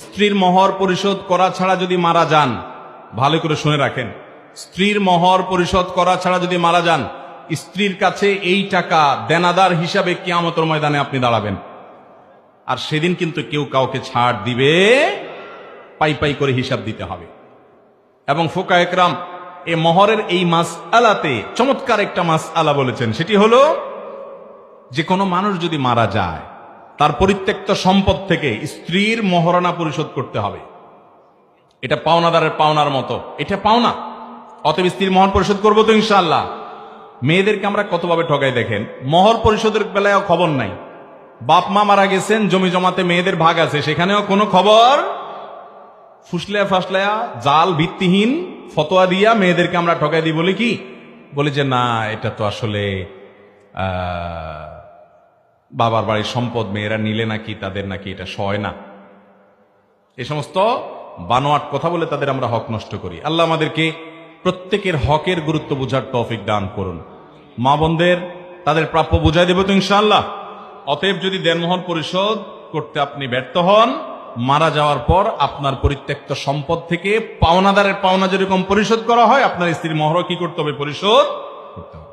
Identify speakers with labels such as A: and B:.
A: স্ত্রীর মহর পরিশোধ করা ছাড়া যদি মারা যান, ভালো করে শুনে রাখেন, স্ত্রীর মহর পরিশোধ করা ছাড়া যদি মারা যান, স্ত্রীর কাছে এই টাকা দেনাদার হিসাবে কিয়ামতের ময়দানে আপনি দাঁড়াবেন। আর সেদিন কিন্তু কেউ কাউকে ছাড় দিবে, পাই পাই করে হিসাব দিতে হবে। এবং ফুকায়ে কেরাম এই মহরের এই মাসআলাতে চমৎকার একটা মাসআলা বলেছেন, সেটি হলো যে কোনো মানুষ যদি মারা যায়, তার পরিত্যক্ত সম্পদ থেকে স্ত্রীর মহরানা পরিশোধ করতে হবে। এটা পাওনাদারের পাওনার মতো, এটা পাওনা। অতএব স্ত্রীর মহর পরিশোধ করবো তো ইনশাআল্লাহ। মেয়েদেরকে আমরা কতভাবে ঠকাই দেখেন, মহর পরিশোধের বেলায় খবর নাই, বাপ মা মারা গেছেন, জমি জমাতে মেয়েদের ভাগ আছে, সেখানেও কোনো খবর, ফুসলায়া ফাসলায়া জাল ভিত্তিহীন ফতোয়া দিয়া মেয়েদেরকে আমরা ঠকাই দিই। বলি কি, বলি যে না, এটা তো আসলে বাবার বাড়ির সম্পদ, মেয়েরা নিলে নাকি তাদের নাকি এটা সয় না। এই সমস্ত বানোয়াট কথা বলে তাদের আমরা হক নষ্ট করি। আল্লাহ আমাদেরকে প্রত্যেকের হকের গুরুত্ব বুঝার তৌফিক দান করুন। মা বোনদের তাদের প্রাপ্য বুঝাই দেব তো ইনশাআল্লাহ। অতএব যদি দেনমোহর পরিশোধ করতে আপনি ব্যর্থ হন, মারা যাওয়ার পর আপনার পরিত্যক্ত সম্পদ থেকে পাওনাদারের পাওনা যেরকম পরিশোধ করা হয়, আপনার স্ত্রীর মহরও কি করতে হবে? পরিশোধ করতে হবে।